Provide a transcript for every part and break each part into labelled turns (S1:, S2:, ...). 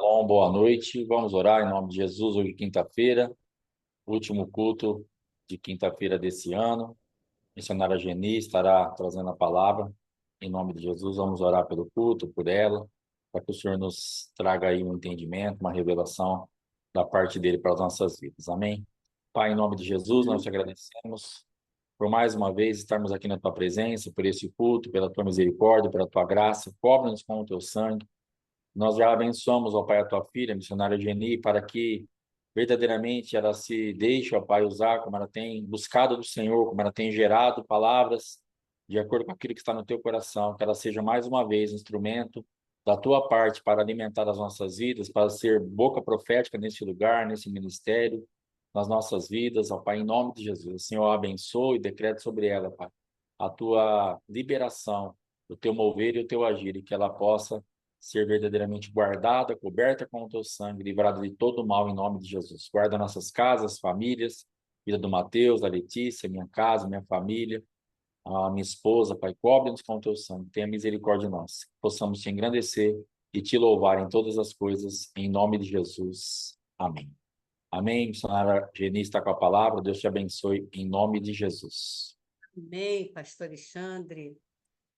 S1: Shalom, boa noite. Vamos orar em nome de Jesus. Hoje, quinta-feira, último culto de quinta-feira desse ano. A missionária Geni estará trazendo a palavra. Em nome de Jesus, vamos orar pelo culto, por ela, para que o Senhor nos traga aí um entendimento, uma revelação da parte dele para as nossas vidas. Amém? Pai, em nome de Jesus, nós te agradecemos por mais uma vez estarmos aqui na tua presença, por esse culto, pela tua misericórdia, pela tua graça. Cobre-nos com o teu sangue. Nós já abençoamos, ó Pai, a tua filha, a missionária Geni, para que verdadeiramente ela se deixe, ó Pai, usar como ela tem buscado do Senhor, como ela tem gerado palavras de acordo com aquilo que está no teu coração, que ela seja mais uma vez instrumento da tua parte para alimentar as nossas vidas, para ser boca profética nesse lugar, nesse ministério, nas nossas vidas, ó Pai, em nome de Jesus. O Senhor a abençoe e decrete sobre ela, Pai, a tua liberação, o teu mover e o teu agir, e que ela possa ser verdadeiramente guardada, coberta com o teu sangue, livrada de todo mal em nome de Jesus. Guarda nossas casas, famílias, vida do Mateus, da Letícia, minha casa, minha família, a minha esposa, Pai, cobre-nos com o teu sangue, tenha misericórdia de nós, que possamos te engrandecer e te louvar em todas as coisas, em nome de Jesus. Amém. Amém. Missionária Geni está com a palavra, Deus te abençoe em nome de Jesus.
S2: Amém, pastor Alexandre.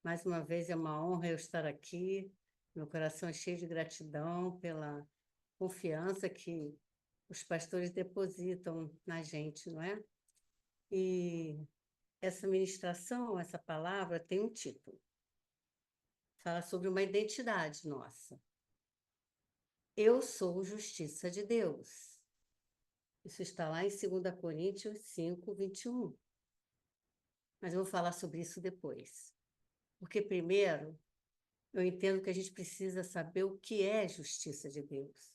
S2: Mais uma vez é uma honra eu estar aqui. Meu coração é cheio de gratidão pela confiança que os pastores depositam na gente, não é? E essa ministração, essa palavra tem um título. Fala sobre uma identidade nossa. Eu sou justiça de Deus. Isso está lá em 2 Coríntios 5, 21. Mas eu vou falar sobre isso depois. Porque primeiro eu entendo que a gente precisa saber o que é justiça de Deus,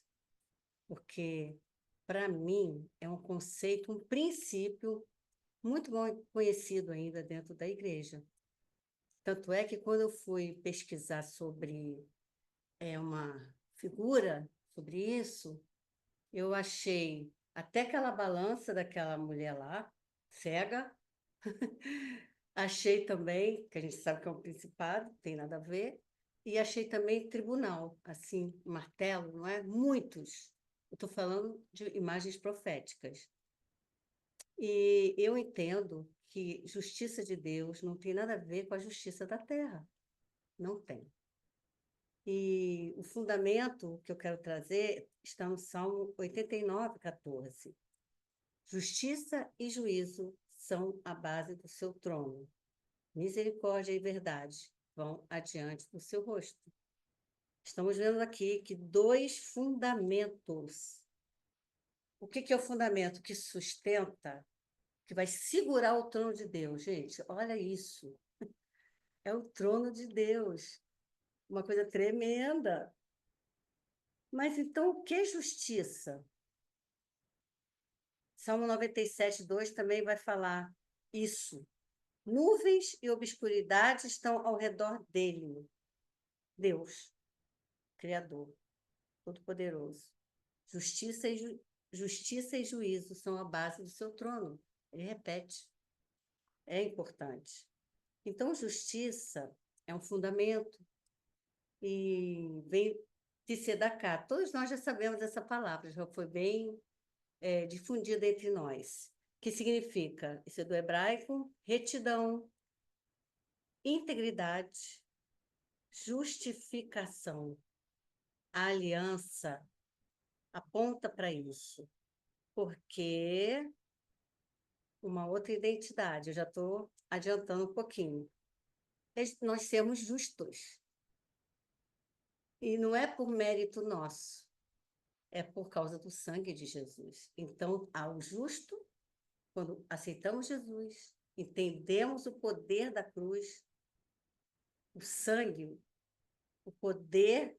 S2: porque, para mim, é um conceito, um princípio muito bom conhecido ainda dentro da igreja. Tanto é que quando eu fui pesquisar sobre uma figura, sobre isso, eu achei até aquela balança daquela mulher lá, cega, achei também, que a gente sabe que é um principado, tem nada a ver, e achei também tribunal, assim, martelo, não é? Muitos. Eu estou falando de imagens proféticas. E eu entendo que justiça de Deus não tem nada a ver com a justiça da terra. Não tem. E o fundamento que eu quero trazer está no Salmo 89, 14. Justiça e juízo são a base do seu trono. Misericórdia e verdade vão adiante do seu rosto. Estamos vendo aqui que dois fundamentos. O que é o fundamento que sustenta, que vai segurar o trono de Deus? Gente, olha isso. É o trono de Deus. Uma coisa tremenda. Mas então, o que é justiça? Salmo 97, 2 também vai falar isso. Nuvens e obscuridade estão ao redor dele. Deus, Criador. Todo-Poderoso. Justiça e juízo são a base do seu trono. Ele repete. É importante. Então, justiça é um fundamento e vem de Sedaká. Todos nós já sabemos essa palavra, já foi bem difundida entre nós. Que significa, isso é do hebraico, retidão, integridade, justificação. A aliança aponta para isso. Porque uma outra identidade, eu já estou adiantando um pouquinho. Nós sermos justos. E não é por mérito nosso, é por causa do sangue de Jesus. Então, ao justo, quando aceitamos Jesus, entendemos o poder da cruz, o sangue, o poder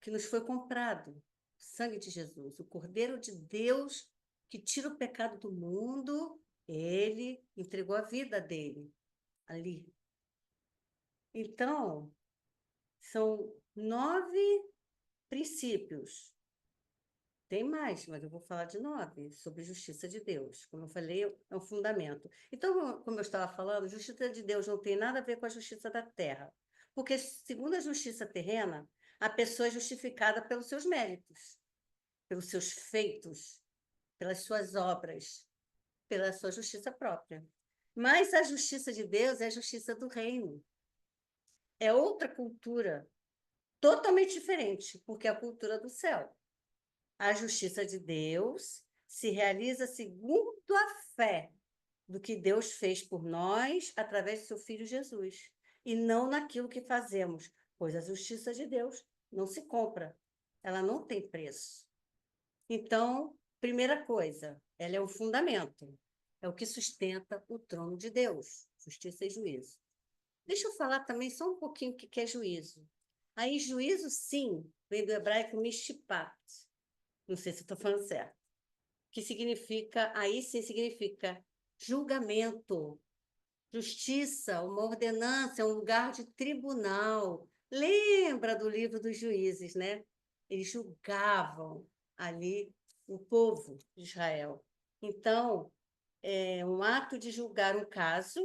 S2: que nos foi comprado, o sangue de Jesus, o Cordeiro de Deus que tira o pecado do mundo, ele entregou a vida dele ali. Então, são 9 princípios. Tem mais, mas eu vou falar de 9, sobre justiça de Deus. Como eu falei, é um fundamento. Então, como eu estava falando, justiça de Deus não tem nada a ver com a justiça da terra. Porque, segundo a justiça terrena, A pessoa é justificada pelos seus méritos, pelos seus feitos, pelas suas obras, pela sua justiça própria. Mas a justiça de Deus é a justiça do reino. É outra cultura, totalmente diferente, porque é a cultura do céu. A justiça de Deus se realiza segundo a fé do que Deus fez por nós através de seu Filho Jesus, e não naquilo que fazemos, pois a justiça de Deus não se compra, ela não tem preço. Então, primeira coisa, ela é o fundamento, é o que sustenta o trono de Deus, justiça e juízo. Deixa eu falar também só um pouquinho o que é juízo. Aí, juízo, sim, vem do hebraico mishpat, não sei se estou falando certo, que significa, aí sim significa julgamento, justiça, uma ordenança, é um lugar de tribunal. Lembra do livro dos juízes, né? Eles julgavam ali o povo de Israel. Então, é um ato de julgar um caso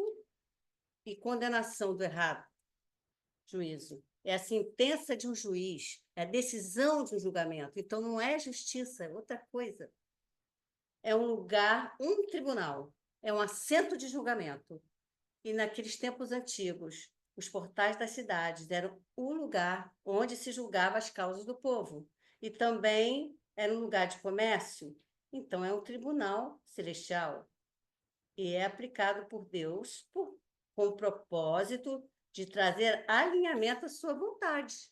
S2: e condenação do errado, juízo. É a sentença de um juiz, é a decisão de um julgamento. Então, não é justiça, é outra coisa. É um lugar, um tribunal, é um assento de julgamento. E naqueles tempos antigos, os portais das cidades eram o lugar onde se julgava as causas do povo. E também era um lugar de comércio. Então, é um tribunal celestial. E é aplicado por Deus com o propósito de trazer alinhamento à sua vontade.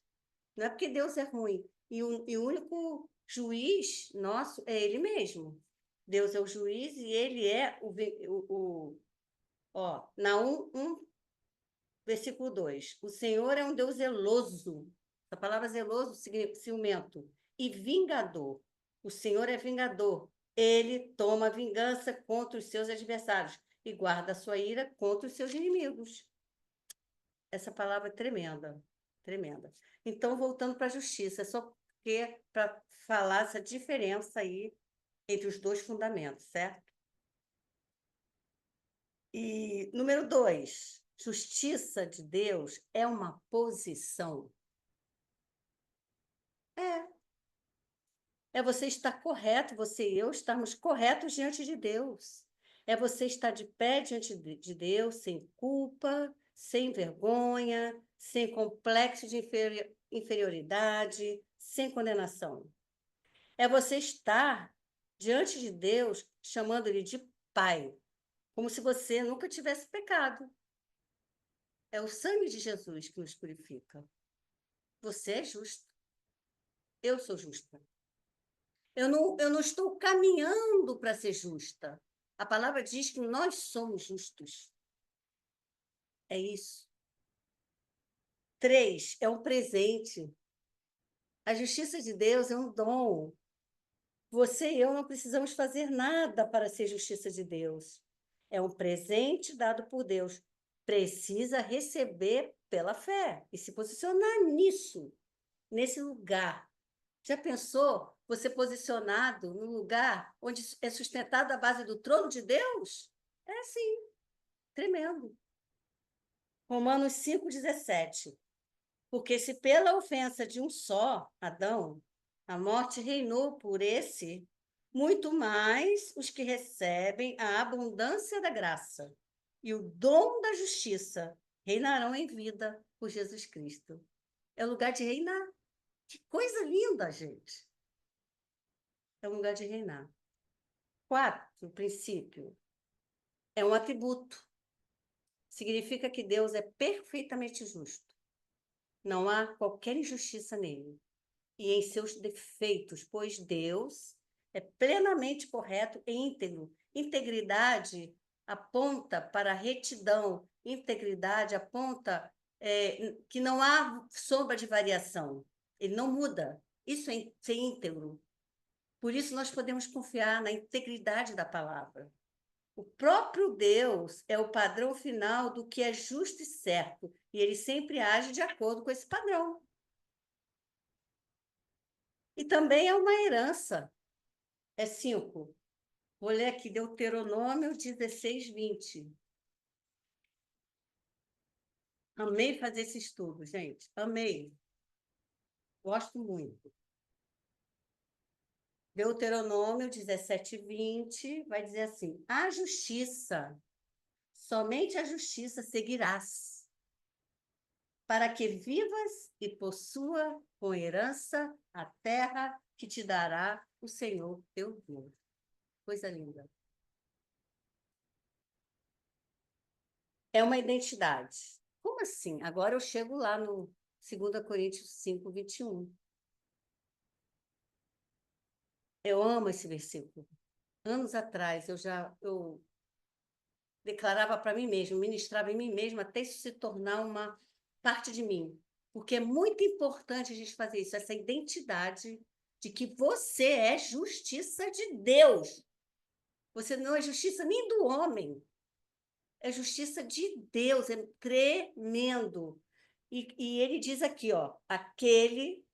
S2: Não é porque Deus é ruim. E o único juiz nosso é Ele mesmo. Deus é o juiz e Ele é ó, Naum 1, versículo 2. O Senhor é um Deus zeloso. A palavra zeloso significa ciumento. E vingador. O Senhor é vingador. Ele toma vingança contra os seus adversários e guarda a sua ira contra os seus inimigos. Essa palavra é tremenda, tremenda. Então, voltando para a justiça, é só porque para falar essa diferença aí entre os dois fundamentos, certo? E número 2, justiça de Deus é uma posição. É você estar correto, você e eu estarmos corretos diante de Deus. É você estar de pé diante de Deus, sem culpa, sem vergonha, sem complexo de inferioridade, sem condenação. É você estar diante de Deus, chamando Ele de Pai, como se você nunca tivesse pecado. É o sangue de Jesus que nos purifica. Você é justo. Eu sou justa. Eu não estou caminhando para ser justa. A palavra diz que nós somos justos. É isso. 3, é um presente. A justiça de Deus é um dom. Você e eu não precisamos fazer nada para ser justiça de Deus. É um presente dado por Deus. Precisa receber pela fé e se posicionar nisso, nesse lugar. Já pensou você posicionado num lugar onde é sustentado a base do trono de Deus? É assim, tremendo. Romanos 5,17. Porque se pela ofensa de um só, Adão, a morte reinou por esse, muito mais os que recebem a abundância da graça e o dom da justiça reinarão em vida por Jesus Cristo. É lugar de reinar. Que coisa linda, gente. É um lugar de reinar. 4, o princípio, é um atributo. Significa que Deus é perfeitamente justo. Não há qualquer injustiça nele. E em seus defeitos, pois Deus é plenamente correto e íntegro. Integridade aponta para a retidão. Integridade aponta que não há sombra de variação. Ele não muda. Isso é ser íntegro. Por isso, nós podemos confiar na integridade da palavra. O próprio Deus é o padrão final do que é justo e certo, e ele sempre age de acordo com esse padrão. E também é uma herança. É 5. Vou ler aqui Deuteronômio 16, 20. Amei fazer esse estudo, gente. Amei. Gosto muito. Deuteronômio 17:20 vai dizer assim: a justiça, somente a justiça seguirás, para que vivas e possua com herança a terra que te dará o Senhor teu Deus. Coisa linda. É uma identidade. Como assim? Agora eu chego lá no 2 Coríntios 5:21. Eu amo esse versículo. Anos atrás eu declarava para mim mesma, ministrava em mim mesma até isso se tornar uma parte de mim. Porque é muito importante a gente fazer isso, essa identidade de que você é justiça de Deus. Você não é justiça nem do homem, é justiça de Deus, é tremendo. E ele diz aqui, ó, aquele,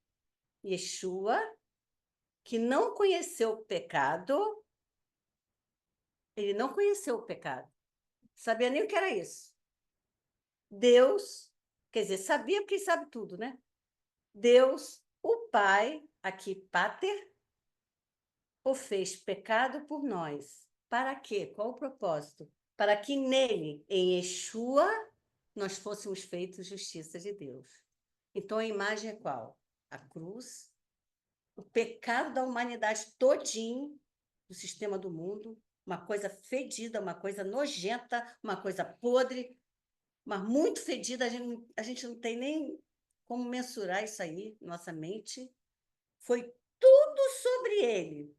S2: Yeshua, que não conheceu o pecado, ele não conheceu o pecado. Sabia nem o que era isso. Deus, quer dizer, sabia porque ele sabe tudo, né? Deus, o Pai, aqui, Pater, o fez pecado por nós. Para quê? Qual o propósito? Para que nele, em Yeshua, nós fôssemos feitos justiça de Deus. Então a imagem é qual? A cruz, o pecado da humanidade todinho, do sistema do mundo, uma coisa fedida, uma coisa nojenta, uma coisa podre, mas muito fedida, a gente não tem nem como mensurar isso aí, nossa mente. Foi tudo sobre ele.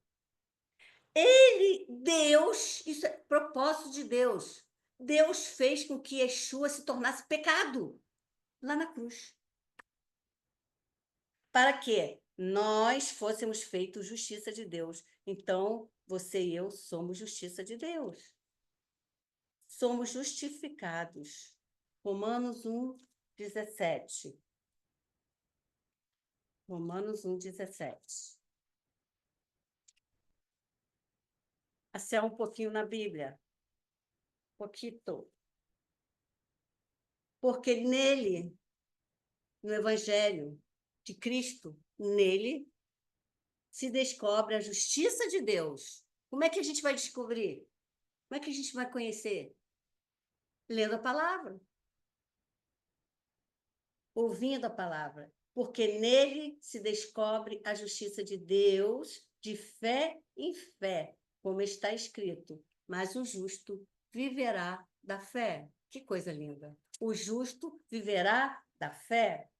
S2: Ele, Deus, isso é propósito de Deus. Deus fez com que Yeshua se tornasse pecado lá na cruz. Para que nós fôssemos feitos justiça de Deus. Então, você e eu somos justiça de Deus. Somos justificados. Romanos 1:17. Romanos 1:17. Assim, um pouquinho na Bíblia. Pouquito. Porque nele, no Evangelho de Cristo, nele se descobre a justiça de Deus. Como é que a gente vai descobrir? Como é que a gente vai conhecer? Lendo a palavra, ouvindo a palavra. Porque nele se descobre a justiça de Deus de fé em fé, como está escrito. Mas o justo viverá da fé. Que coisa linda! O justo viverá da fé.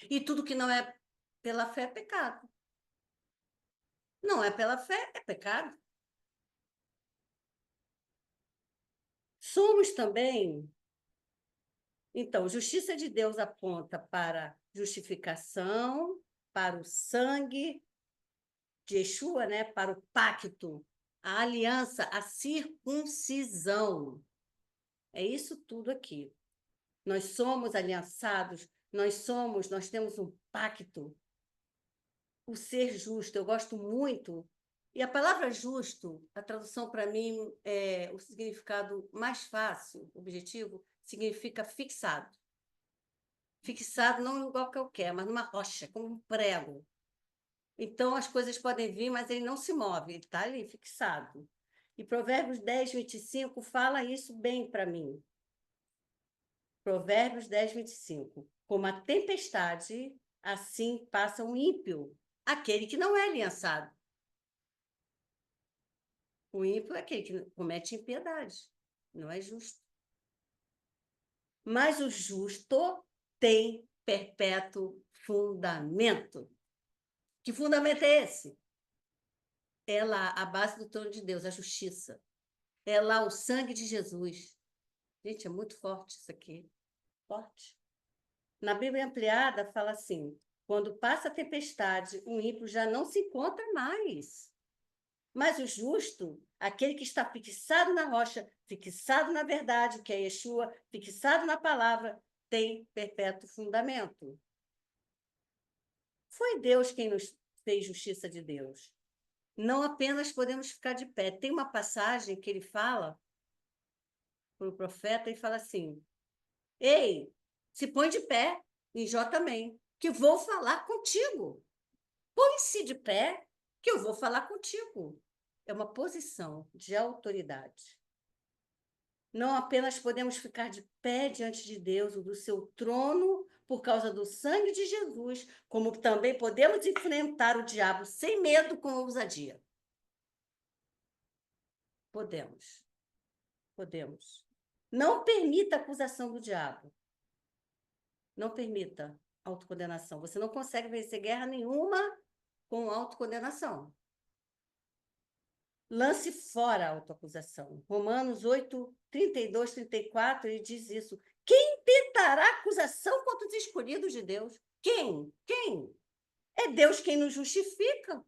S2: E tudo que não é pela fé é pecado. Não é pela fé, é pecado. Somos também. Então, justiça de Deus aponta para justificação, para o sangue de Yeshua, né? Para o pacto, a aliança, a circuncisão. É isso tudo aqui. Nós somos aliançados, nós temos um pacto. O ser justo, eu gosto muito. E a palavra justo, a tradução para mim é o significado mais fácil, objetivo, significa fixado. Fixado não igual qualquer, mas numa rocha, como um prego. Então as coisas podem vir, mas ele não se move, ele está ali fixado. E Provérbios 10:25 fala isso bem para mim. Provérbios 10:25. Como a tempestade, assim passa um ímpio, aquele que não é aliançado. O ímpio é aquele que comete impiedade, não é justo. Mas o justo tem perpétuo fundamento. Que fundamento é esse? É lá a base do trono de Deus, a justiça. É lá o sangue de Jesus. Gente, é muito forte isso aqui. Forte. Na Bíblia Ampliada fala assim: quando passa a tempestade, o ímpio já não se encontra mais. Mas o justo, aquele que está fixado na rocha, fixado na verdade, que é Yeshua, fixado na palavra, tem perpétuo fundamento. Foi Deus quem nos fez justiça de Deus. Não apenas podemos ficar de pé. Tem uma passagem que ele fala para o profeta e fala assim: ei, se põe de pé, em Jó também. que vou falar contigo. Põe-se de pé, que eu vou falar contigo. É uma posição de autoridade. Não apenas podemos ficar de pé diante de Deus, ou do seu trono, por causa do sangue de Jesus, como também podemos enfrentar o diabo sem medo, com ousadia. Podemos. Podemos. Não permita a acusação do diabo. Não permita autocondenação. Você não consegue vencer guerra nenhuma com autocondenação. Lance fora a autoacusação. Romanos 8, 32, 34, ele diz isso. Quem tentará acusação contra os escolhidos de Deus? Quem? Quem? É Deus quem nos justifica.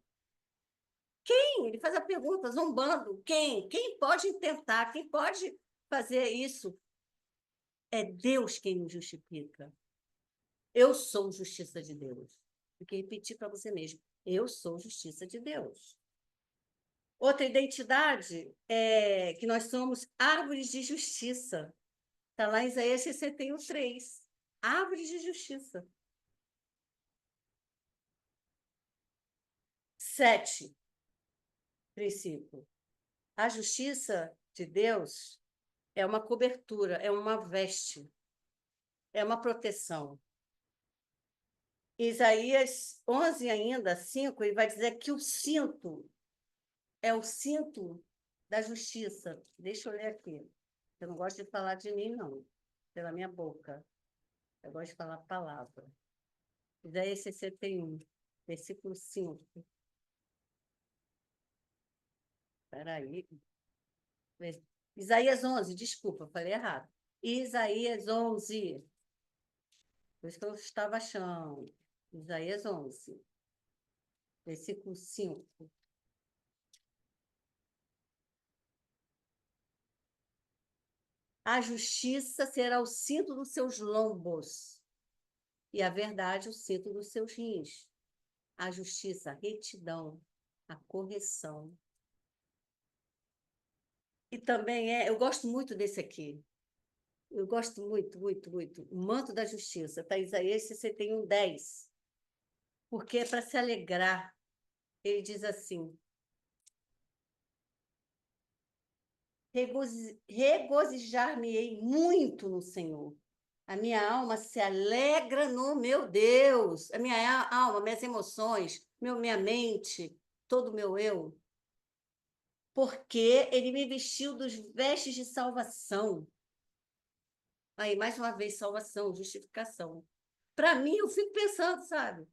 S2: Quem? Ele faz a pergunta, zombando. Quem? Quem pode tentar? Quem pode fazer isso? É Deus quem nos justifica. Eu sou justiça de Deus. Tem que repetir para você mesmo. Eu sou justiça de Deus. Outra identidade é que nós somos árvores de justiça. Está lá em Isaías 61:3. Árvores de justiça. 7. Princípio. A justiça de Deus é uma cobertura, é uma veste, é uma proteção. Isaías 11 ainda, 5, ele vai dizer que o cinto é o cinto da justiça. Deixa eu ler aqui. Eu não gosto de falar de mim, não, pela minha boca. Eu gosto de falar a palavra. Isaías 61, versículo 5. Espera aí. Isaías 11, desculpa, falei errado. Isaías 11. Por isso que eu estava achando. Isaías 11, versículo 5. A justiça será o cinto dos seus lombos, e a verdade o cinto dos seus rins. A justiça, a retidão, a correção. E também eu gosto muito desse aqui. Eu gosto muito, muito, muito. O manto da justiça. Está em Isaías 61:10. Porque é para se alegrar. Ele diz assim: regozijar-me-ei muito no Senhor. A minha alma se alegra no meu Deus. A minha alma, minhas emoções, minha mente, todo o meu eu. Porque ele me vestiu dos vestes de salvação. Aí, mais uma vez, salvação, justificação. Para mim, eu fico pensando, sabe?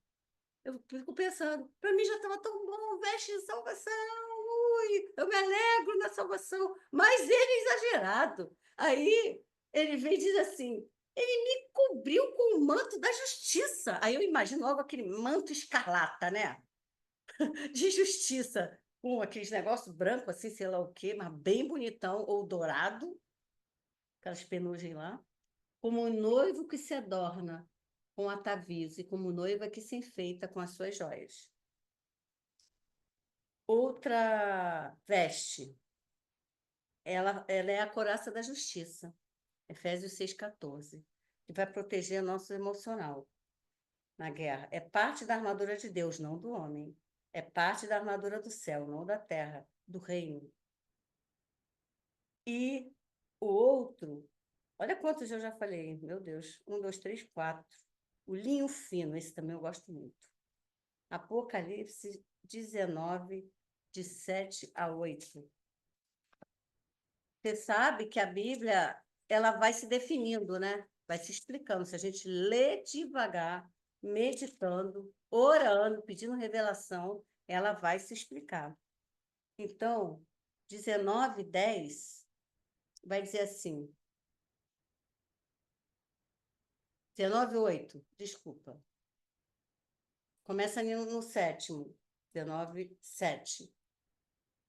S2: Eu fico pensando, para mim já estava tão bom, veste de salvação, ui, eu me alegro na salvação, mas ele é exagerado. Aí ele vem e diz assim, ele me cobriu com o manto da justiça. Aí eu imagino logo aquele manto escarlata, né? De justiça, com aqueles negócios brancos, assim, sei lá o quê, mas bem bonitão, ou dourado, aquelas penugem lá, como um noivo que se adorna com atavios e como noiva que se enfeita com as suas joias. Outra veste, ela é a couraça da justiça, Efésios 6,14, que vai proteger nosso emocional na guerra. É parte da armadura de Deus, não do homem. É parte da armadura do céu, não da terra, do reino. E o outro, olha quantos eu já falei, meu Deus, 1, 2, 3, 4. O linho fino, esse também eu gosto muito. Apocalipse 19, de 7 a 8. Você sabe que a Bíblia ela vai se definindo, né? Vai se explicando. Se a gente lê devagar, meditando, orando, pedindo revelação, ela vai se explicar. Então, 19:10 vai dizer assim, 19:8, desculpa. Começa ali no 7º, 19:7.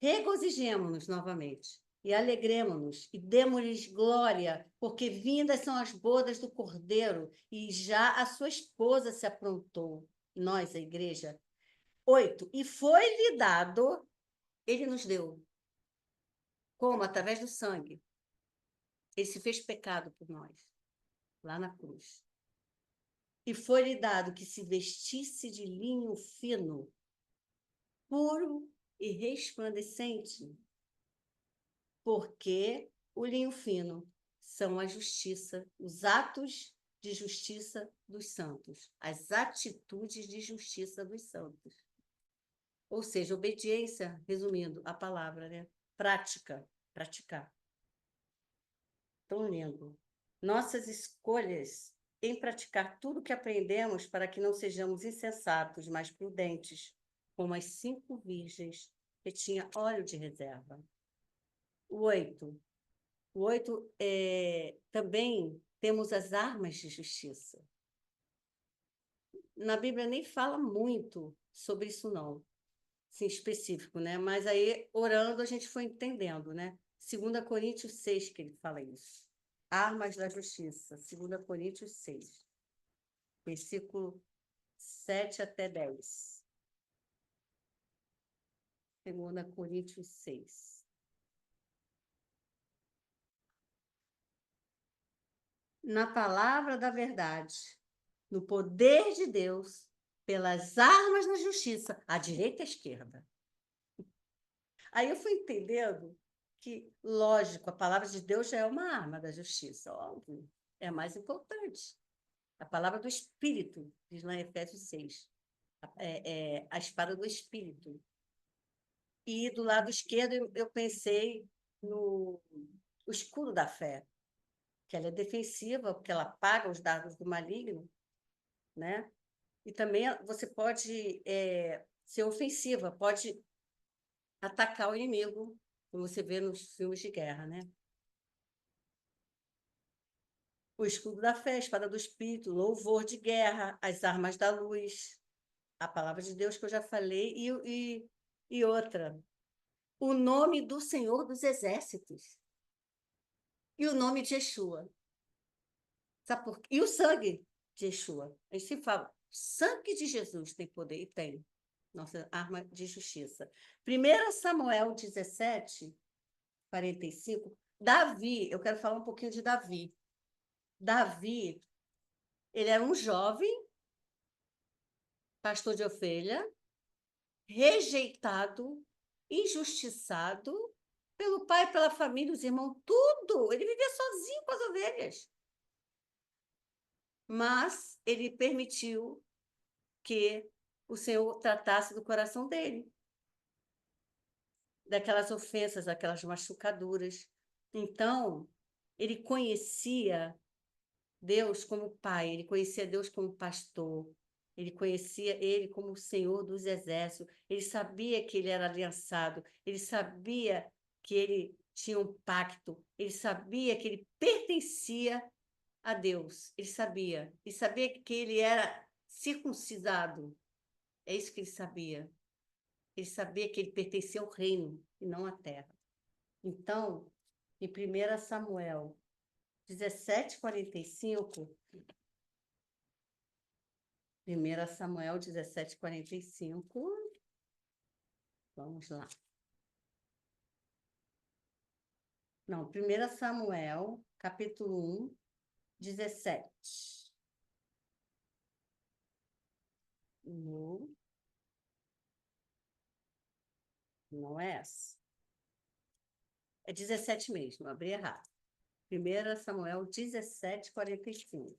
S2: Regozijemo-nos novamente e alegremo-nos e demos-lhes glória, porque vindas são as bodas do Cordeiro e já a sua esposa se aprontou. Nós, a igreja. 8. E foi-lhe dado, ele nos deu. Como? Através do sangue. Ele se fez pecado por nós, lá na cruz. E foi-lhe dado que se vestisse de linho fino, puro e resplandecente, porque o linho fino são a justiça, os atos de justiça dos santos, as atitudes de justiça dos santos. Ou seja, obediência, resumindo a palavra, né? Prática, praticar. Tão lindo. Nossas escolhas em praticar tudo que aprendemos para que não sejamos insensatos, mas prudentes, como as 5 virgens que tinha óleo de reserva. O 8. O 8 também temos as armas de justiça. Na Bíblia nem fala muito sobre isso, não, assim, específico, né? Mas aí, orando, a gente foi entendendo, né? 2 Coríntios 6, que ele fala isso. Armas da justiça, 2 Coríntios 6, versículo 7 até 10. 2 Coríntios 6. Na palavra da verdade, no poder de Deus, pelas armas da justiça, à direita e à esquerda. Aí eu fui entendendo que, lógico, a palavra de Deus já é uma arma da justiça, óbvio, é a mais importante. A palavra do Espírito, diz lá em Efésios 6, a espada do Espírito. E do lado esquerdo eu pensei no o escudo da fé, que ela é defensiva, porque ela apaga os dardos do maligno, né? E também você pode ser ofensiva, pode atacar o inimigo, como você vê nos filmes de guerra, né? O escudo da fé, a espada do Espírito, louvor de guerra, as armas da luz, a palavra de Deus que eu já falei, e outra, o nome do Senhor dos Exércitos e o nome de Yeshua. Sabe por quê? E o sangue de Yeshua. A gente sempre fala, sangue de Jesus tem poder, e tem. Nossa arma de justiça. 1 Samuel 17, 45. Davi, eu quero falar um pouquinho de Davi. Davi, ele era um jovem, pastor de ovelha, rejeitado, injustiçado pelo pai, pela família, os irmãos, tudo. Ele vivia sozinho com as ovelhas. Mas ele permitiu que o Senhor tratasse do coração dele, daquelas ofensas, daquelas machucaduras. Então, ele conhecia Deus como pai, ele conhecia Deus como pastor, ele conhecia ele como o Senhor dos exércitos, ele sabia que ele era aliançado, ele sabia que ele tinha um pacto, ele sabia que ele pertencia a Deus, ele sabia que ele era circuncidado, é isso que ele sabia que ele pertencia ao reino e não à terra. Então, em 1 Samuel 17:45, 1 Samuel 17:45. Vamos lá. Não, 1 Samuel, capítulo 1, 17. Não é essa. É 17 mesmo, abri errado. 1 Samuel 17:45.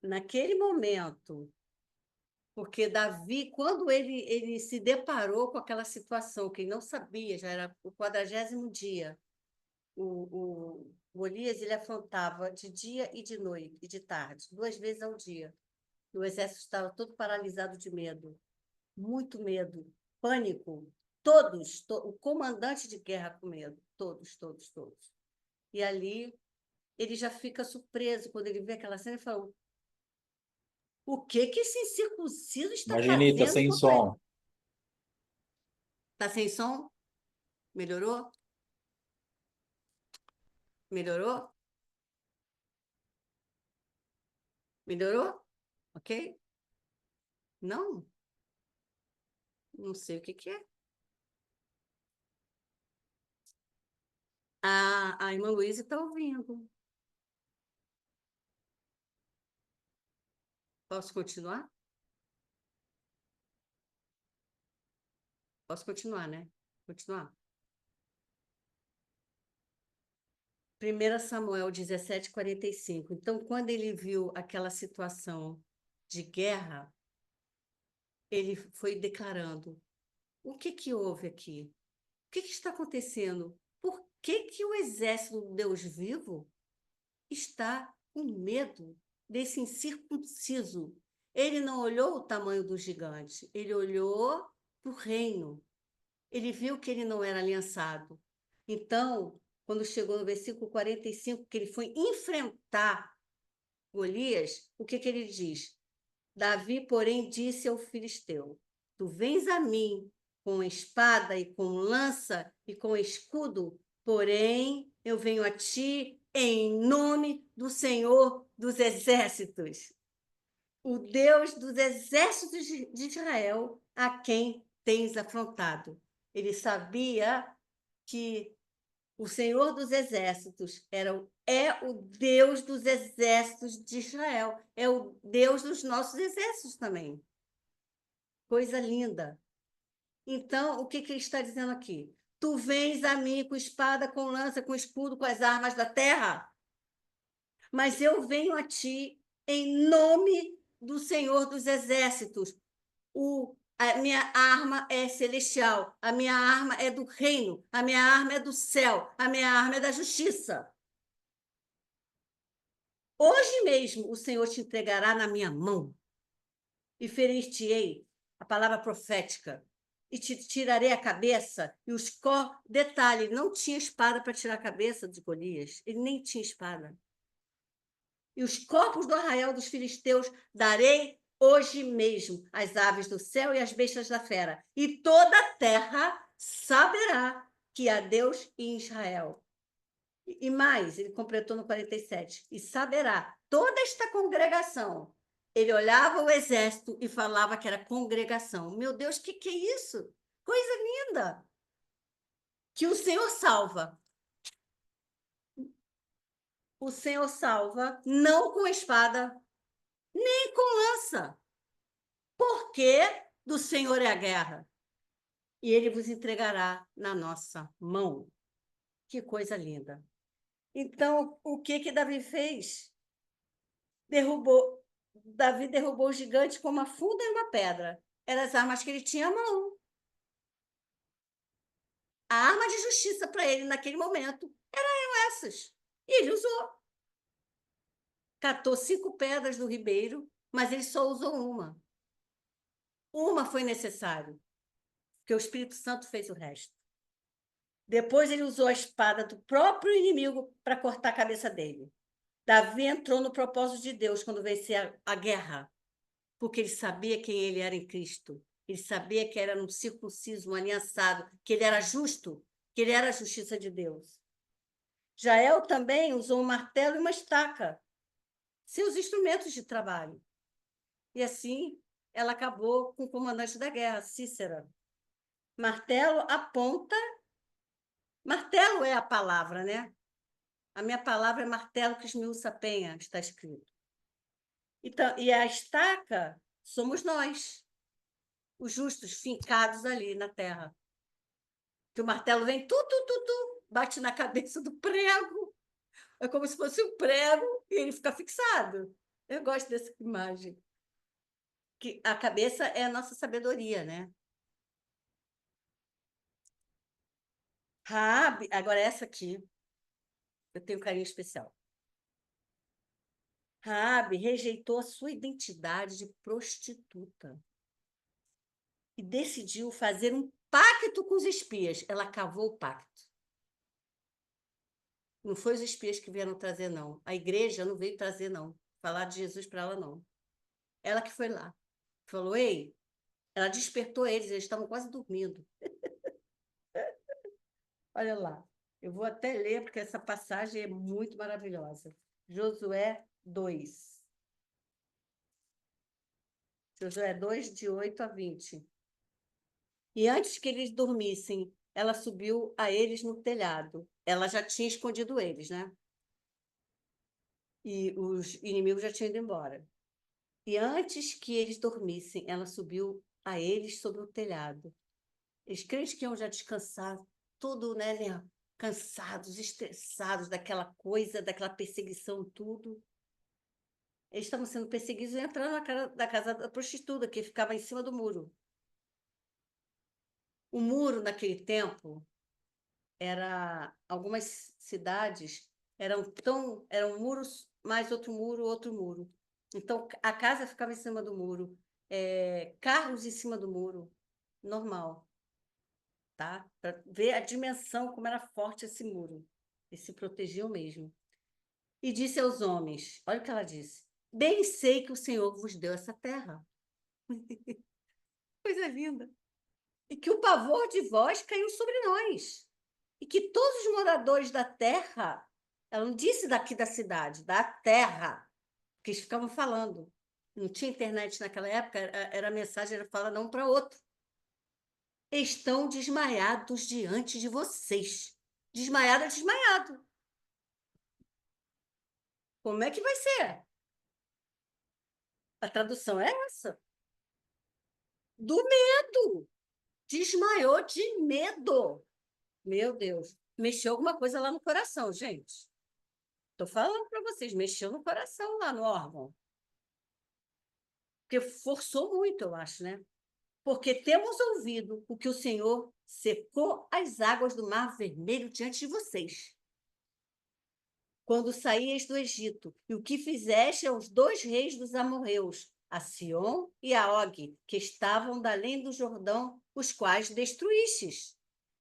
S2: Naquele momento, porque Davi, quando ele se deparou com aquela situação que ele não sabia, já era o 40º dia, o Golias ele afrontava de dia e de noite, e de tarde, 2 vezes ao dia. O exército estava todo paralisado de medo, muito medo, pânico, todos, o comandante de guerra com medo, todos, todos, todos. E ali ele já fica surpreso quando ele vê aquela cena e fala: o que que esse incircunciso está
S1: Imaginita,
S2: fazendo
S1: sem
S2: contra ele?
S1: som.
S2: Tá sem som? Melhorou? Melhorou? Melhorou? Ok? Não? Não sei o que que é. A irmã Luísa está ouvindo. Posso continuar? Posso continuar, né? Continuar. 1 Samuel 17:45. Então, quando ele viu aquela situação de guerra, ele foi declarando: o que que houve aqui? O que que está acontecendo? Por que que o exército do Deus vivo está com medo desse incircunciso? Ele não olhou o tamanho do gigante, ele olhou para o reino. Ele viu que ele não era aliançado. Então, quando chegou no versículo 45, que ele foi enfrentar Golias, o que que ele diz? Davi, porém, disse ao filisteu: Tu vens a mim com espada e com lança e com escudo, porém eu venho a ti em nome do Senhor dos exércitos, o Deus dos exércitos de Israel, a quem tens afrontado. Ele sabia que o Senhor dos exércitos é o Deus dos exércitos de Israel, é o Deus dos nossos exércitos também. Coisa linda. Então, o que que ele está dizendo aqui? Tu vens a mim com espada, com lança, com escudo, com as armas da terra, mas eu venho a ti em nome do Senhor dos exércitos. A minha arma é celestial, a minha arma é do reino, a minha arma é do céu, a minha arma é da justiça. Hoje mesmo o Senhor te entregará na minha mão e ferir-te-ei, a palavra profética, e te tirarei a cabeça e os corpos. Detalhe, ele não tinha espada para tirar a cabeça de Golias, ele nem tinha espada. E os corpos do arraial dos filisteus darei hoje mesmo às aves do céu e às bestas da fera, e toda a terra saberá que há Deus em Israel. E mais, ele completou no 47, e saberá toda esta congregação. Ele olhava o exército e falava que era congregação. Meu Deus, que é isso? Coisa linda! Que o Senhor salva. O Senhor salva, não com espada, nem com lança. Porque do Senhor é a guerra. E ele vos entregará na nossa mão. Que coisa linda. Então, o que que Davi fez? Davi derrubou o gigante com uma funda e uma pedra. Eram as armas que ele tinha à mão. A arma de justiça para ele naquele momento eram essas. E ele usou. Catou 5 pedras do ribeiro, mas ele só usou uma. Uma foi necessário, porque o Espírito Santo fez o resto. Depois ele usou a espada do próprio inimigo para cortar a cabeça dele. Davi entrou no propósito de Deus quando vencia a guerra, porque ele sabia quem ele era em Cristo. Ele sabia que era um circunciso, um aliançado, que ele era justo, que ele era a justiça de Deus. Jael também usou um martelo e uma estaca, seus instrumentos de trabalho. E assim ela acabou com o comandante da guerra, Cícera. Martelo aponta. Martelo é a palavra, né? A minha palavra é martelo que esmiuça a penha, está escrito. Então, e a estaca somos nós, os justos fincados ali na terra. Que o martelo vem, bate na cabeça do prego. É como se fosse um prego e ele fica fixado. Eu gosto dessa imagem. Que a cabeça é a nossa sabedoria, né? Raabe, agora essa aqui, eu tenho um carinho especial. Raabe rejeitou a sua identidade de prostituta e decidiu fazer um pacto com os espias. Ela cavou o pacto. Não foi os espias que vieram trazer, não. A igreja não veio trazer, não. Falar de Jesus para ela, não. Ela que foi lá. Falou, ei, ela despertou eles estavam quase dormindo. Olha lá. Eu vou até ler, porque essa passagem é muito maravilhosa. Josué 2. Josué 2, de 8 a 20. E antes que eles dormissem, ela subiu a eles no telhado. Ela já tinha escondido eles, né? E os inimigos já tinham ido embora. E antes que eles dormissem, ela subiu a eles sobre o telhado. Eles crentes que iam já descansar, tudo, né, cansados, estressados daquela coisa, daquela perseguição, tudo. Eles estavam sendo perseguidos e entraram na casa da prostituta, que ficava em cima do muro. O muro, naquele tempo, algumas cidades eram muros, mais outro muro, outro muro. Então, a casa ficava em cima do muro, carros em cima do muro, normal, tá? Para ver a dimensão, como era forte esse muro. Eles se protegiam mesmo. E disse aos homens, olha o que ela disse, bem sei que o Senhor vos deu essa terra. Coisa linda. E que o pavor de vós caiu sobre nós. E que todos os moradores da terra, ela não disse daqui da cidade, da terra, que eles ficavam falando. Não tinha internet naquela época, era mensagem, era fala não para outro. Estão desmaiados diante de vocês. Desmaiado é desmaiado. Como é que vai ser? A tradução é essa. Do medo. Desmaiou de medo. Meu Deus. Mexeu alguma coisa lá no coração, gente. Estou falando para vocês, mexeu no coração lá no órgão. Porque forçou muito, eu acho, né? Porque temos ouvido o que o Senhor secou as águas do Mar Vermelho diante de vocês, quando saíeis do Egito, e o que fizeste aos 2 reis dos amorreus, a Sion e a Og, que estavam da além do Jordão, os quais destruístes.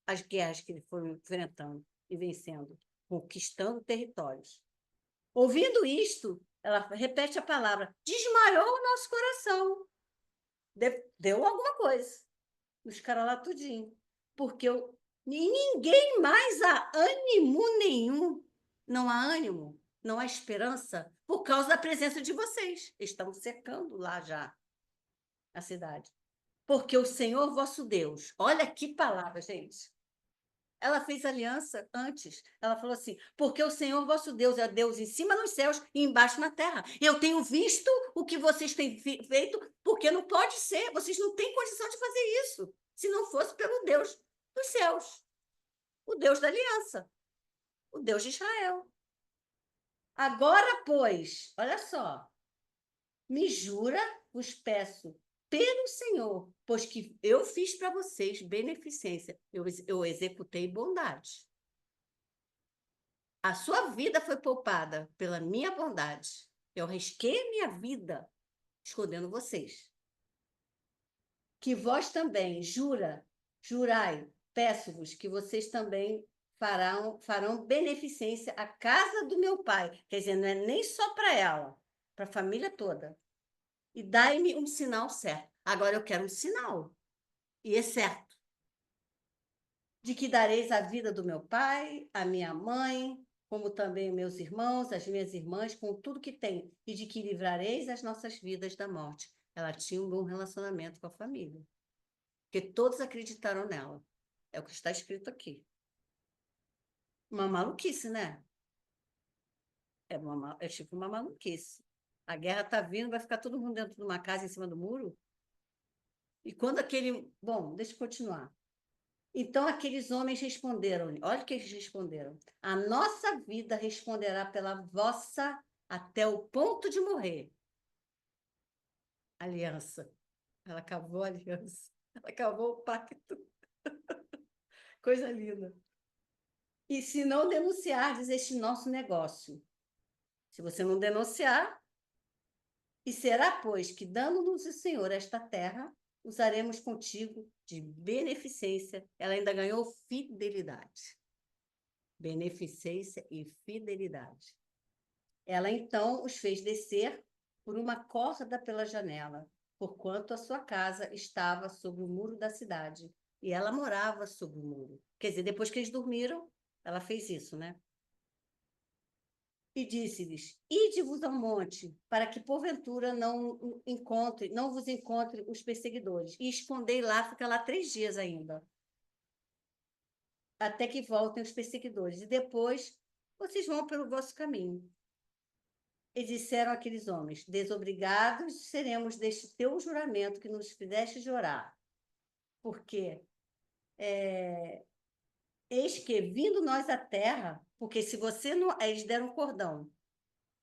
S2: As guerras que ele foi enfrentando e vencendo, conquistando territórios. Ouvindo isto, ela repete a palavra, desmaiou o nosso coração. Deu alguma coisa. Os caras lá tudinho. Porque ninguém mais há ânimo nenhum. Não há ânimo, não há esperança por causa da presença de vocês. Estão cercando lá já a cidade. Porque o Senhor vosso Deus, olha que palavra, gente. Ela fez aliança antes. Ela falou assim: porque o Senhor vosso Deus é Deus em cima nos céus e embaixo na terra. Eu tenho visto o que vocês têm feito, porque não pode ser. Vocês não têm condição de fazer isso. Se não fosse pelo Deus dos céus, o Deus da aliança, o Deus de Israel. Agora, pois, olha só, me jura, vos peço, pelo Senhor, pois que eu fiz para vocês beneficência, eu executei bondade. A sua vida foi poupada pela minha bondade. Eu arrisquei a minha vida escondendo vocês. Que vós também, jurai, peço-vos que vocês também farão beneficência à casa do meu pai. Quer dizer, não é nem só para ela, para a família toda. E dai-me um sinal certo. Agora eu quero um sinal, e é certo, de que dareis a vida do meu pai, a minha mãe, como também meus irmãos, as minhas irmãs, com tudo que tem, e de que livrareis as nossas vidas da morte. Ela tinha um bom relacionamento com a família, porque todos acreditaram nela. É o que está escrito aqui. Uma maluquice, né? É tipo uma maluquice. A guerra está vindo, vai ficar todo mundo dentro de uma casa em cima do muro? E quando aquele... Bom, deixa eu continuar. Então aqueles homens responderam, olha o que eles responderam: a nossa vida responderá pela vossa até o ponto de morrer. Aliança. Ela cavou a aliança. Ela cavou o pacto. Coisa linda. E se não denunciardes este nosso negócio, se você não denunciar, e será, pois, que dando-nos o Senhor esta terra, usaremos contigo de beneficência. Ela ainda ganhou fidelidade. Beneficência e fidelidade. Ela então os fez descer por uma corda pela janela, porquanto a sua casa estava sobre o muro da cidade, e ela morava sobre o muro. Quer dizer, depois que eles dormiram, ela fez isso, né? E disse-lhes: ide-vos ao monte, para que porventura não vos encontre os perseguidores. E escondei lá, fica lá 3 dias ainda, até que voltem os perseguidores. E depois vocês vão pelo vosso caminho. E disseram aqueles homens: desobrigados seremos deste teu juramento que nos fizeste jurar. Porque eis que, vindo nós à terra, porque se você não. Eles deram um cordão.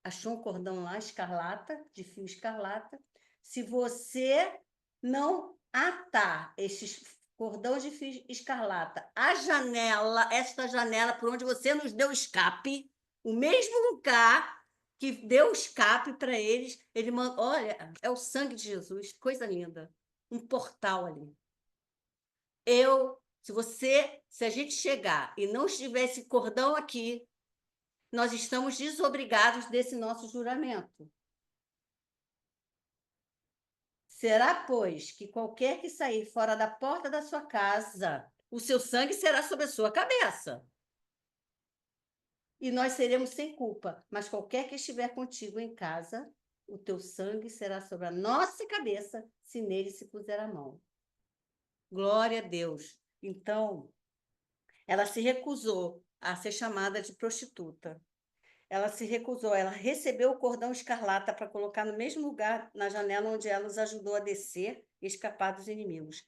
S2: Achou um cordão lá, escarlata, de fio escarlata. Se você não atar esses cordões de fio escarlata, a janela, esta janela por onde você nos deu escape, o mesmo lugar que deu escape para eles, ele mandou, olha, é o sangue de Jesus, coisa linda, um portal ali. Se a gente chegar e não estiver esse cordão aqui, nós estamos desobrigados desse nosso juramento. Será, pois, que qualquer que sair fora da porta da sua casa, o seu sangue será sobre a sua cabeça. E nós seremos sem culpa, mas qualquer que estiver contigo em casa, o teu sangue será sobre a nossa cabeça, se nele se puser a mão. Glória a Deus. Então, ela se recusou a ser chamada de prostituta. Ela se recusou, ela recebeu o cordão escarlata para colocar no mesmo lugar, na janela onde ela os ajudou a descer e escapar dos inimigos.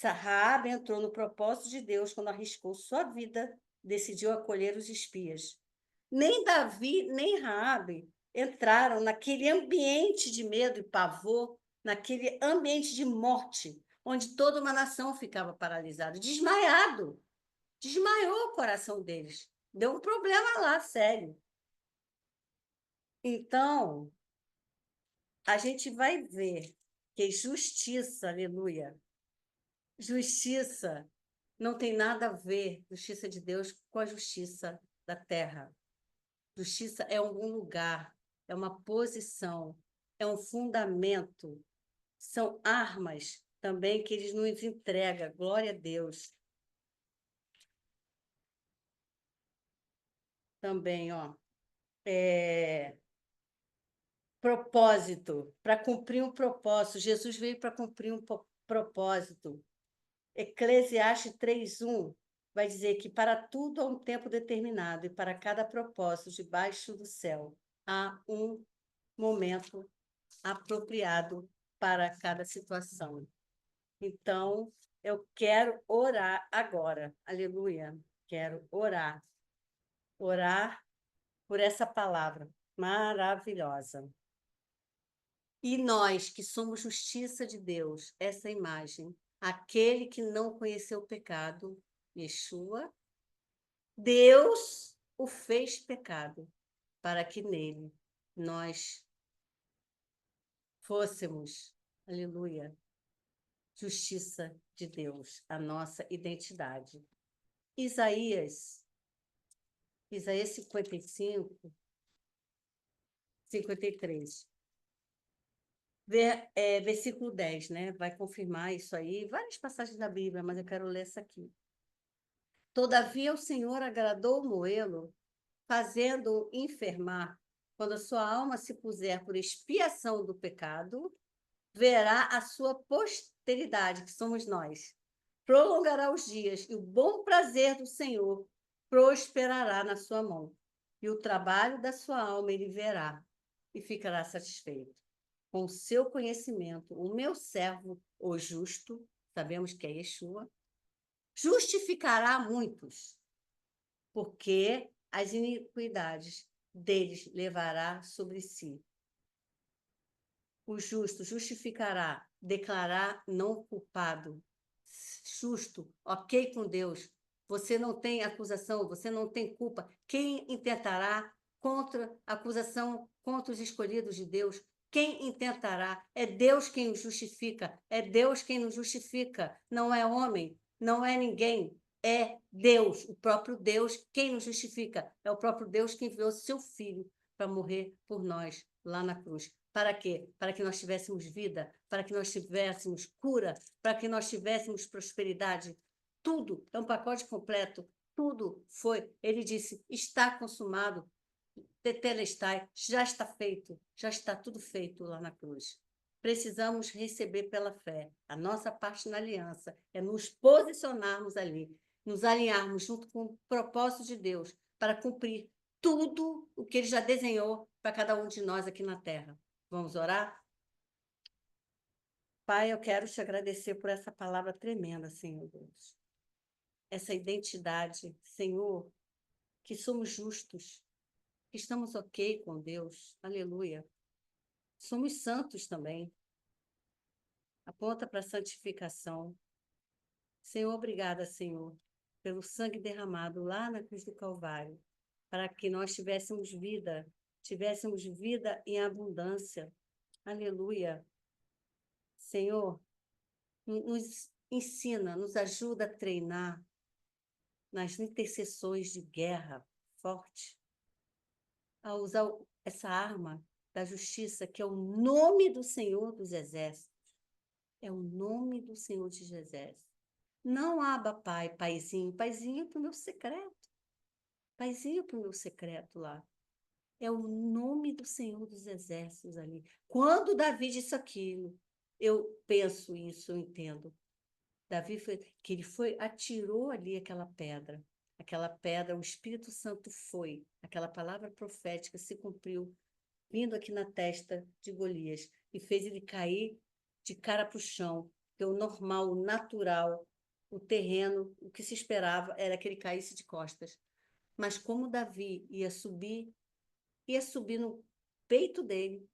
S2: Raabe entrou no propósito de Deus quando arriscou sua vida, decidiu acolher os espias. Nem Davi, nem Raabe entraram naquele ambiente de medo e pavor, naquele ambiente de morte, onde toda uma nação ficava paralisada, desmaiado. Desmaiou o coração deles. Deu um problema lá, sério. Então, a gente vai ver que justiça, aleluia, justiça não tem nada a ver, justiça de Deus, com a justiça da terra. Justiça é um lugar, é uma posição, é um fundamento, são armas também que ele nos entrega, glória a Deus. Também, ó, propósito, para cumprir um propósito. Jesus veio para cumprir um propósito. Eclesiastes 3:1 vai dizer que para tudo há um tempo determinado e para cada propósito debaixo do céu há um momento apropriado para cada situação. Então, eu quero orar agora. Aleluia. Quero orar. Orar por essa palavra maravilhosa. E nós, que somos justiça de Deus, essa imagem, aquele que não conheceu o pecado, Yeshua, Deus o fez pecado, para que nele nós fôssemos, aleluia, justiça de Deus, a nossa identidade. Isaías 55, 53. Versículo 10, né? Vai confirmar isso aí. Várias passagens da Bíblia, mas eu quero ler essa aqui. Todavia o Senhor agradou Moelo, fazendo-o enfermar. Quando a sua alma se puser por expiação do pecado, verá a sua posteridade, que somos nós. Prolongará os dias, e o bom prazer do Senhor prosperará na sua mão. E o trabalho da sua alma ele verá, e ficará satisfeito. Com o seu conhecimento, o meu servo, o justo, sabemos que é Yeshua, justificará muitos, porque as iniquidades deles levará sobre si. O justo justificará, declarar não culpado, justo, ok com Deus. Você não tem acusação, você não tem culpa. Quem intentará contra a acusação contra os escolhidos de Deus? Quem intentará? É Deus quem os justifica, é Deus quem nos justifica, não é homem, não é ninguém, é Deus, o próprio Deus quem nos justifica, é o próprio Deus que enviou seu Filho para morrer por nós lá na cruz. Para quê? Para que nós tivéssemos vida, para que nós tivéssemos cura, para que nós tivéssemos prosperidade. Tudo é um pacote completo, tudo foi. Ele disse, está consumado, tetelestai, já está feito, já está tudo feito lá na cruz. Precisamos receber pela fé. A nossa parte na aliança é nos posicionarmos ali, nos alinharmos junto com o propósito de Deus para cumprir tudo o que Ele já desenhou para cada um de nós aqui na Terra. Vamos orar? Pai, eu quero te agradecer por essa palavra tremenda, Senhor Deus. Essa identidade, Senhor, que somos justos, que estamos ok com Deus. Aleluia. Somos santos também. Aponta para a santificação. Senhor, obrigada, Senhor, pelo sangue derramado lá na cruz do Calvário, para que nós tivéssemos vida em abundância. Aleluia. Senhor, nos ensina, nos ajuda a treinar nas intercessões de guerra forte, a usar essa arma da justiça, que é o nome do Senhor dos Exércitos. É o nome do Senhor dos Exércitos. Não aba, pai, paizinho, paizinho para o meu secreto. Paizinho para o meu secreto lá. É o nome do Senhor dos Exércitos ali. Quando Davi disse aquilo, eu penso isso, eu entendo. Davi atirou ali aquela pedra, o Espírito Santo foi, aquela palavra profética se cumpriu, vindo aqui na testa de Golias, e fez ele cair de cara para o chão, porque o normal, o natural, o terreno, o que se esperava era que ele caísse de costas. Mas como Davi ia subir no peito dele,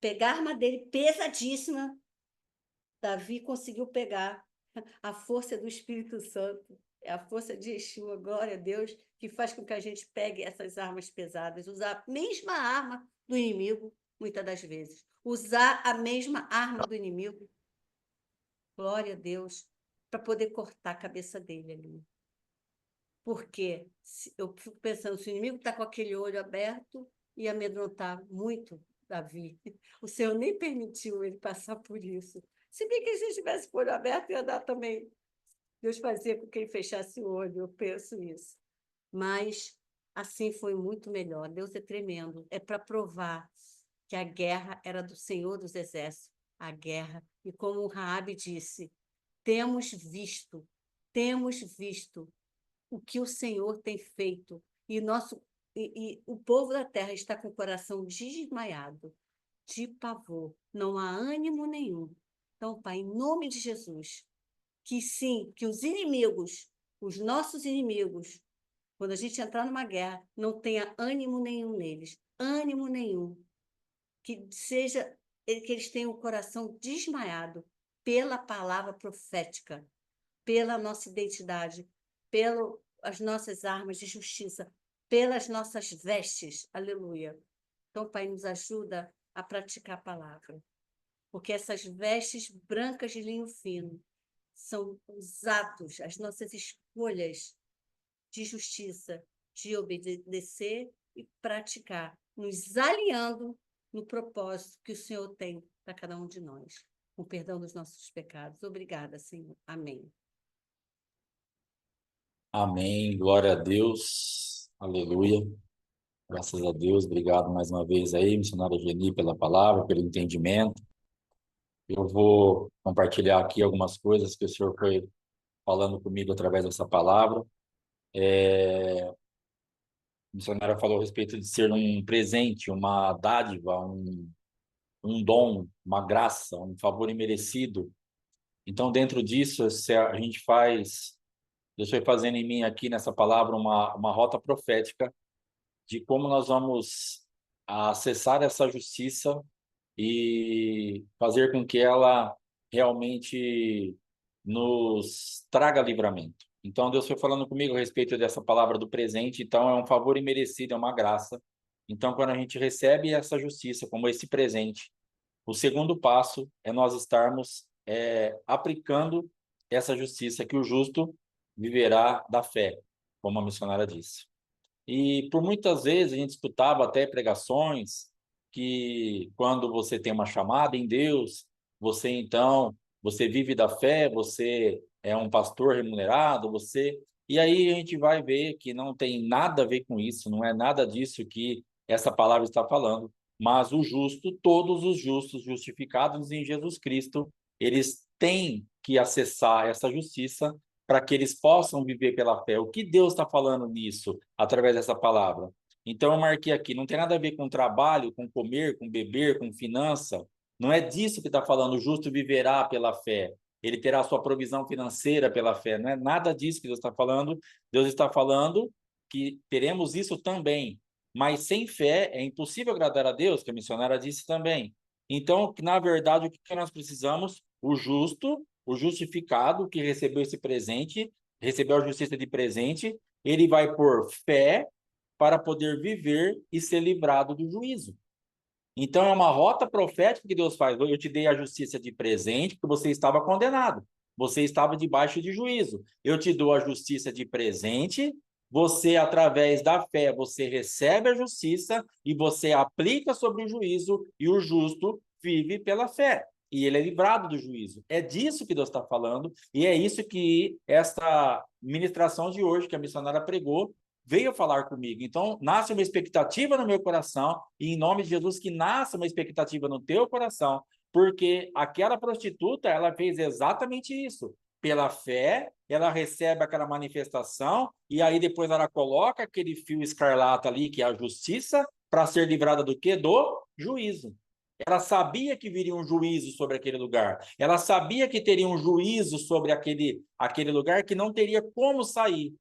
S2: pegar a arma dele pesadíssima, Davi conseguiu pegar a força do Espírito Santo, é a força de Yeshua, glória a Deus, que faz com que a gente pegue essas armas pesadas, usar a mesma arma do inimigo, muitas das vezes. Usar a mesma arma do inimigo, glória a Deus, para poder cortar a cabeça dele ali. Porque eu fico pensando, se o inimigo está com aquele olho aberto, ia amedrontar muito Davi. O Senhor nem permitiu ele passar por isso. Se bem que a gente tivesse o olho aberto, ia dar também. Deus fazia com que ele fechasse o olho, eu penso isso. Mas assim foi muito melhor. Deus é tremendo. É para provar que a guerra era do Senhor dos Exércitos. A guerra. E como Raabe disse, temos visto o que o Senhor tem feito. E o povo da terra está com o coração desmaiado, de pavor. Não há ânimo nenhum. Então, Pai, em nome de Jesus, que sim, que os inimigos, os nossos inimigos, quando a gente entrar numa guerra, não tenha ânimo nenhum neles, ânimo nenhum. Que eles tenham o coração desmaiado pela palavra profética, pela nossa identidade, pelas nossas armas de justiça, pelas nossas vestes. Aleluia. Então, Pai, nos ajuda a praticar a palavra, porque essas vestes brancas de linho fino são os atos, as nossas escolhas de justiça, de obedecer e praticar, nos alinhando no propósito que o Senhor tem para cada um de nós, com perdão dos nossos pecados. Obrigada, Senhor. Amém.
S1: Amém. Glória a Deus. Aleluia. Graças a Deus. Obrigado mais uma vez aí, missionária Geni, pela palavra, pelo entendimento. Eu vou compartilhar aqui algumas coisas que o senhor foi falando comigo através dessa palavra. A missionária falou a respeito de ser um presente, uma dádiva, um dom, uma graça, um favor imerecido. Então, dentro disso, se a gente faz, Deus foi fazendo em mim aqui nessa palavra uma rota profética de como nós vamos acessar essa justiça e fazer com que ela realmente nos traga livramento. Então, Deus foi falando comigo a respeito dessa palavra do presente. Então, é um favor imerecido, é uma graça. Então, quando a gente recebe essa justiça como esse presente, o segundo passo é nós estarmos aplicando essa justiça, que o justo viverá da fé, como a missionária disse. E por muitas vezes a gente escutava até pregações que quando você tem uma chamada em Deus, você vive da fé, você é um pastor remunerado, e aí a gente vai ver que não tem nada a ver com isso, não é nada disso que essa palavra está falando, mas o justo, todos os justos justificados em Jesus Cristo, eles têm que acessar essa justiça para que eles possam viver pela fé. O que Deus está falando nisso, através dessa palavra? Então eu marquei aqui, não tem nada a ver com trabalho, com comer, com beber, com finança. Não é disso que está falando, o justo viverá pela fé. Ele terá sua provisão financeira pela fé. Não é nada disso que Deus está falando. Deus está falando que teremos isso também. Mas sem fé é impossível agradar a Deus, que a missionária disse também. Então, na verdade, o que nós precisamos? O justo, o justificado que recebeu esse presente, recebeu a justiça de presente, ele vai por fé para poder viver e ser livrado do juízo. Então, é uma rota profética que Deus faz. Eu te dei a justiça de presente, porque você estava condenado. Você estava debaixo de juízo. Eu te dou a justiça de presente. Você, através da fé, você recebe a justiça e você aplica sobre o juízo, e o justo vive pela fé. E ele é livrado do juízo. É disso que Deus está falando, e é isso que esta ministração de hoje, que a missionária pregou, veio falar comigo. Então, nasce uma expectativa no meu coração, e em nome de Jesus, que nasça uma expectativa no teu coração, porque aquela prostituta, ela fez exatamente isso. Pela fé, ela recebe aquela manifestação, e aí depois ela coloca aquele fio escarlata ali, que é a justiça, para ser livrada do quê? Do juízo. Ela sabia que viria um juízo sobre aquele lugar. Ela sabia que teria um juízo sobre aquele lugar que não teria como sair.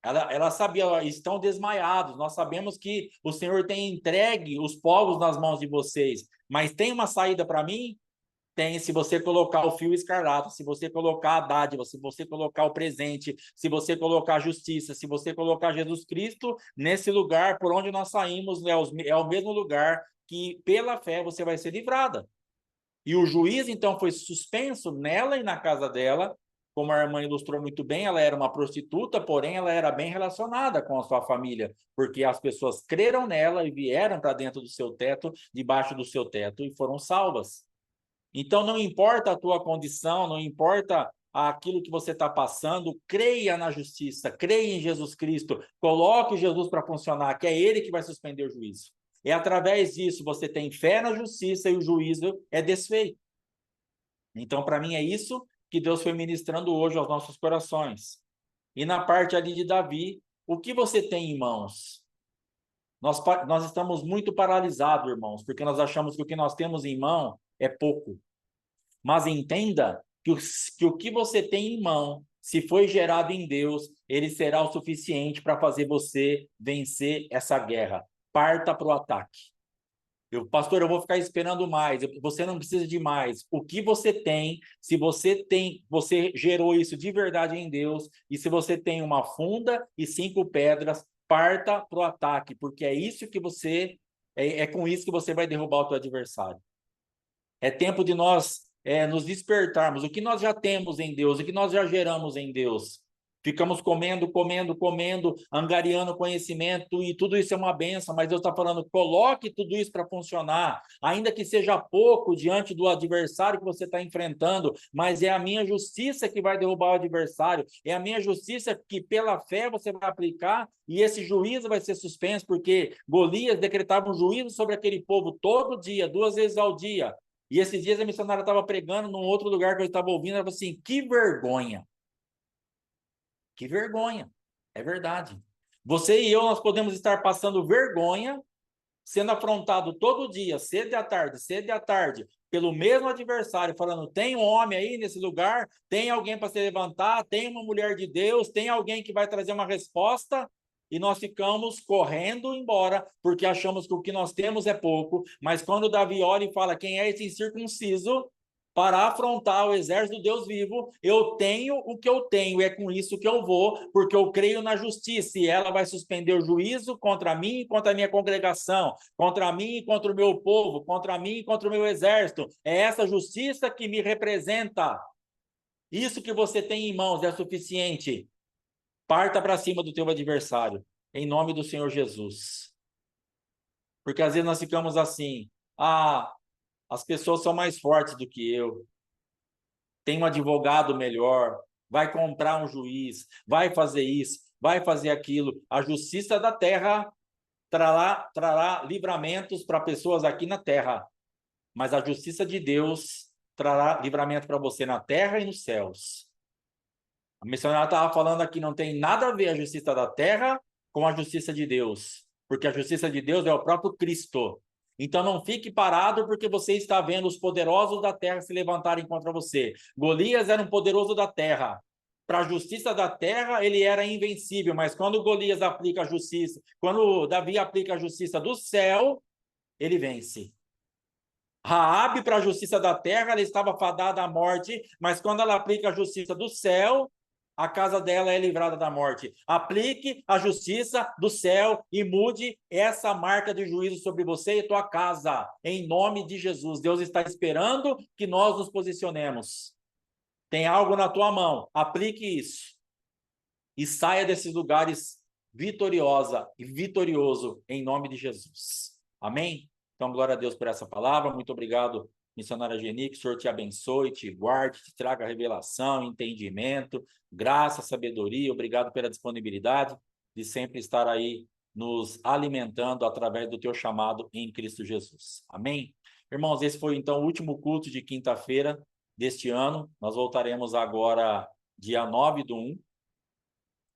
S1: Ela sabia, ó, estão desmaiados. Nós sabemos que o Senhor tem entregue os povos nas mãos de vocês, mas tem uma saída para mim? Tem, se você colocar o fio escarlata, se você colocar a dádiva, se você colocar o presente, se você colocar a justiça, se você colocar Jesus Cristo nesse lugar por onde nós saímos, é o mesmo lugar que pela fé você vai ser livrada. E o juiz, então, foi suspenso nela e na casa dela. Como a irmã ilustrou muito bem, ela era uma prostituta, porém ela era bem relacionada com a sua família, porque as pessoas creram nela e vieram para dentro do seu teto, debaixo do seu teto, e foram salvas. Então, não importa a tua condição, não importa aquilo que você está passando, creia na justiça, creia em Jesus Cristo, coloque Jesus para funcionar, que é Ele que vai suspender o juízo. É através disso você tem fé na justiça e o juízo é desfeito. Então, para mim, é isso que Deus foi ministrando hoje aos nossos corações. E na parte ali de Davi, o que você tem em mãos? Nós estamos muito paralisados, irmãos, porque nós achamos que o que nós temos em mão é pouco. Mas entenda que o que você tem em mão, se foi gerado em Deus, ele será o suficiente para fazer você vencer essa guerra. Parta para o ataque. Pastor, eu vou ficar esperando mais. Você não precisa de mais. O que você tem, se você tem, você gerou isso de verdade em Deus, e se você tem uma funda e 5 pedras, parta para o ataque, porque é isso que você, é com isso que você vai derrubar o teu adversário. É tempo de nós nos despertarmos. O que nós já temos em Deus, o que nós já geramos em Deus. Ficamos comendo, angariando conhecimento, e tudo isso é uma benção, mas Deus está falando, coloque tudo isso para funcionar, ainda que seja pouco diante do adversário que você está enfrentando, mas é a minha justiça que vai derrubar o adversário, é a minha justiça que pela fé você vai aplicar, e esse juízo vai ser suspenso, porque Golias decretava um juízo sobre aquele povo todo dia, 2 vezes ao dia. E esses dias a missionária estava pregando num outro lugar que eu estava ouvindo, ela falou assim, que vergonha. Que vergonha. É verdade. Você e eu, nós podemos estar passando vergonha, sendo afrontado todo dia, cedo e à tarde, pelo mesmo adversário, falando, tem um homem aí nesse lugar, tem alguém para se levantar, tem uma mulher de Deus, tem alguém que vai trazer uma resposta, e nós ficamos correndo embora, porque achamos que o que nós temos é pouco, mas quando Davi olha e fala, quem é esse incircunciso para afrontar o exército do Deus vivo, eu tenho o que eu tenho, é com isso que eu vou, porque eu creio na justiça, e ela vai suspender o juízo contra mim e contra a minha congregação, contra mim e contra o meu povo, contra mim e contra o meu exército. É essa justiça que me representa. Isso que você tem em mãos é suficiente. Parta para cima do teu adversário, em nome do Senhor Jesus. Porque às vezes nós ficamos assim, as pessoas são mais fortes do que eu, tem um advogado melhor, vai comprar um juiz, vai fazer isso, vai fazer aquilo. A justiça da terra trará livramentos para pessoas aqui na terra, mas a justiça de Deus trará livramento para você na terra e nos céus. A missionária estava falando aqui, não tem nada a ver a justiça da terra com a justiça de Deus. porque a justiça de Deus é o próprio Cristo. Então não fique parado porque você está vendo os poderosos da terra se levantarem contra você. Golias era um poderoso da terra. Para a justiça da terra, ele era invencível, mas quando Golias aplica a justiça, quando Davi aplica a justiça do céu, ele vence. Raabe, para a justiça da terra, ela estava fadada à morte, mas quando ela aplica a justiça do céu, a casa dela é livrada da morte. Aplique a justiça do céu e mude essa marca de juízo sobre você e tua casa, em nome de Jesus. Deus está esperando que nós nos posicionemos. Tem algo na tua mão, aplique isso e saia desses lugares vitoriosa e vitorioso em nome de Jesus. Amém? Então, glória a Deus por essa palavra. Muito obrigado, missionária Geni, que o Senhor te abençoe, te guarde, te traga revelação, entendimento, graça, sabedoria. Obrigado pela disponibilidade de sempre estar aí nos alimentando através do teu chamado em Cristo Jesus. Amém? Irmãos, esse foi então o último culto de quinta-feira deste ano. Nós voltaremos agora dia 9/1.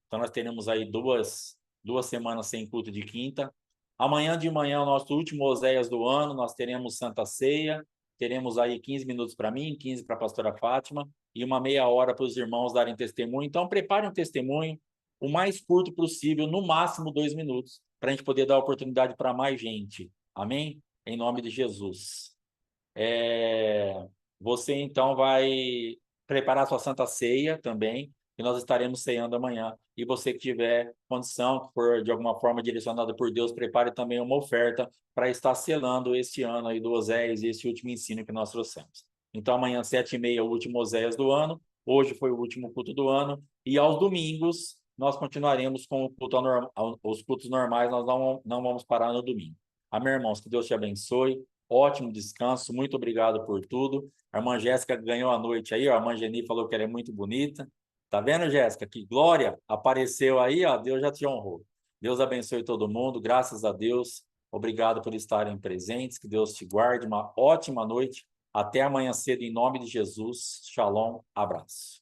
S1: Então, nós teremos aí duas semanas sem culto de quinta. Amanhã de manhã, o nosso último Oséias do ano, nós teremos Santa Ceia. Teremos aí 15 minutos para mim, 15 para a pastora Fátima e uma meia hora para os irmãos darem testemunho. Então, prepare um testemunho o mais curto possível, no máximo 2 minutos, para a gente poder dar oportunidade para mais gente. Amém? Em nome de Jesus. Você, então, vai preparar sua Santa Ceia também, e nós estaremos ceando amanhã. E você que tiver condição, que for de alguma forma direcionada por Deus, prepare também uma oferta para estar selando este ano aí do Oséias e esse último ensino que nós trouxemos. Então, amanhã, 7h30, o último Oséias do ano. Hoje foi o último culto do ano. E aos domingos, nós continuaremos com o culto os cultos normais, nós não vamos parar no domingo. Amém, irmãos? Que Deus te abençoe. Ótimo descanso. Muito obrigado por tudo. A irmã Jéssica ganhou a noite aí, ó. A irmã Geni falou que ela é muito bonita. Tá vendo, Jéssica? Que glória apareceu aí, ó. Deus já te honrou. Deus abençoe todo mundo. Graças a Deus. Obrigado por estarem presentes. Que Deus te guarde. Uma ótima noite. Até amanhã cedo, em nome de Jesus. Shalom. Abraço.